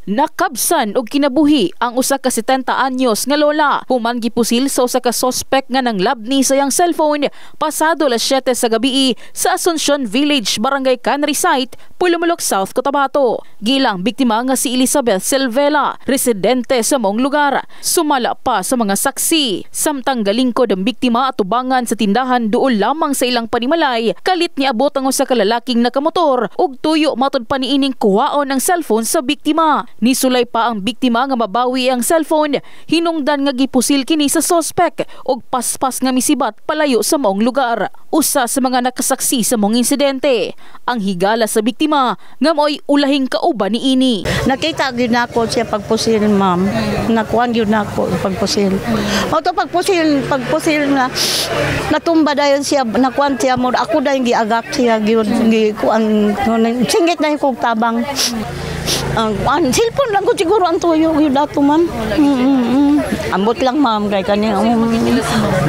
Nakabsan og kinabuhi ang usa ka 70 anyos nga lola human gipusil sa usa ka suspect nga nanglabni sa iyang cellphone pasado alas 7 sa gabi sa Asuncion Village, Barangay Canary Site, Pulumulok South, Cotabato. Gilang biktima nga si Elizabeth Silvela, residente sa mong lugar. Sumala pa sa mga saksi. Samtang galingkod ang biktima at tubangan sa tindahan duol lamang sa ilang panimalay, kalit niabot ang usa ka lalaking nakamotor ug tuyo matud pa niining kuhaon ang cellphone sa biktima. Nisulay pa ang biktima nga mabawi ang cellphone, hinungdan nga gipusil kini sa suspect ug paspas nga misibat palayo sa maong lugar. Usa sa mga nakasaksi sa maong insidente, ang higala sa biktima nga mo'y ulahing kauban niini. Nakita gyud nako siya pagpusil, ma'am. Nakuan gyud nako pagpusil. Auto pagpusil na natumba dayon siya, nakuan siya mo ako dayon giagak siya gyud kuan singit na ko tabang. Ang cellphone lang ko siguro ang tuyo yun dato, ma'am. Ambot lang, ma'am, kay kanya.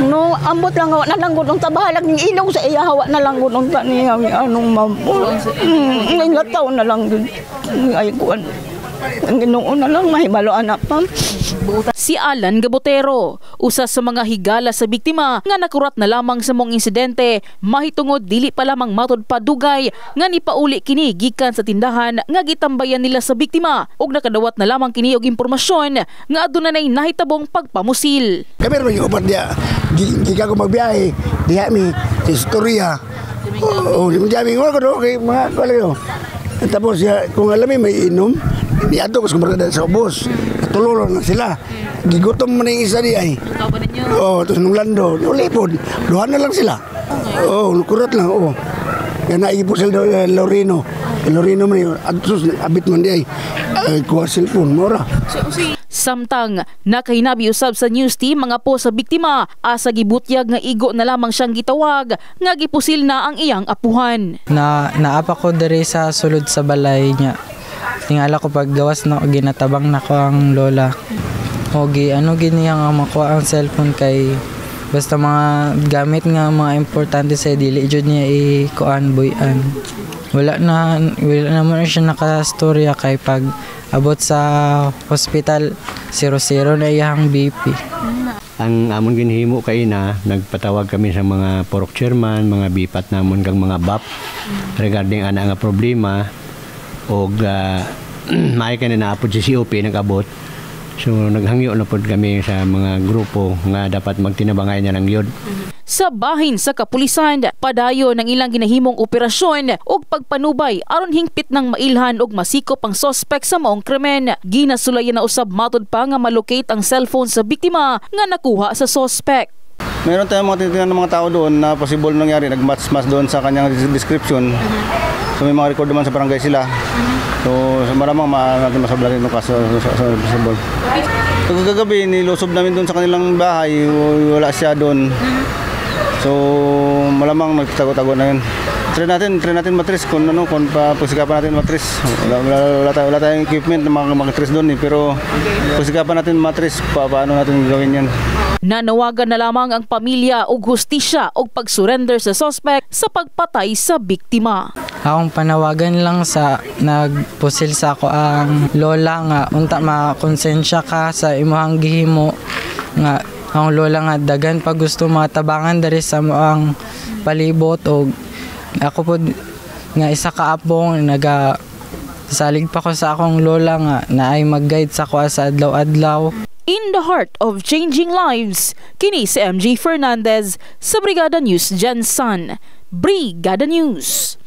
No, ambot lang, hawa na lang gudong tabahalag ng ilong sa iya, hawa na lang gudong kaniya, anong ma'am. Ngayon taon na lang dun. Ay, kuwan. Ang ginoon na lang, mahibalo anak, ma'am. Si Alan Gabotero, usa sa mga higala sa biktima nga nakurat na lamang sa mong insidente, mahitungod dili pa lamang matud pa dugay nga nipauli kini gikan sa tindahan nga gitambayan nila sa biktima ug nakadawat na lamang kini og impormasyon nga adunay nahitabong pagpamusil. Kami ron yung upat diya, giga ko magbiyahe, diya mi, sa istorya. Di mo diya mi, wala ko do, kay mga kalayo. Tapos kung alam may inom, niato ko sa marada sa ubos. Tulolo na sila. Gigutom mo na yung isa di ay. Tapos nung lando, ulipod. Duha na lang sila. Kurat lang. Kaya naipusil daw Lorino. Lorino man yun. Abit man di ay. Kuha cellphone, mora. Samtang nakahinabi usab sa news team mga po sa biktima, asa gibutyag nga igo na lamang siyang gitawag nga gipusil na ang iyang apuhan. Naapa ko diri sa sulod sa balay niya. Tingala ko pag gawas na ginatabang na ko ang lola. Ogi gini ang makuha ang cellphone kay basta mga gamit nga mga importante sa dili jud niya ikuan buyan. Wala naman siya nakastorya kay pag abot sa hospital 00 na iyang BP. Ang amon ginhimo kay na nagpatawag kami sa mga porok chairman, mga bipat namon kang mga BAP regarding ana nga problema og may kani na apod si COP nagabot. So naghangyo na pod kami sa mga grupo nga dapat magtinabangay niya ng yod. Sa bahin sa kapulisan, padayon ng ilang ginahimong operasyon ug pagpanubay aron hingpit ng mailhan ug masikop ang suspect sa maong krimen. Ginasulayan na usab matud pa nga malocate ang cellphone sa biktima nga nakuha sa suspect. Meron tayong mga tinitingnan ng mga tao doon na possible nangyari, nag-match doon sa kanyang description. So may mga record naman sa barangay sila. So maramang natin masabla rin ng kaso sa possible. So kagabi nilusob namin doon sa kanilang bahay, wala siya doon. So malamang nagtago-tago na yun. Try natin matris kung pagsikapan natin matris. Wala tayong equipment na mag-matris doon pero pagsikapan natin matris, paano natin gawin yan. Nanawagan na lamang ang pamilya og hustisya og pag-surrender sa suspect sa pagpatay sa biktima. Akong panawagan lang sa nagpusil sa ako ang lola nga unta makonsensya ka sa imong gihimo nga ang lola nga dagan pag gusto matabangan dari sa moang palibot og ako po nga isa ka apong salig pa ko sa akong lola nga naay mag-guide sa ko sa adlaw-adlaw. In the heart of changing lives, kini si MJ Fernandez sa Brigada News Jensen. Brigada News.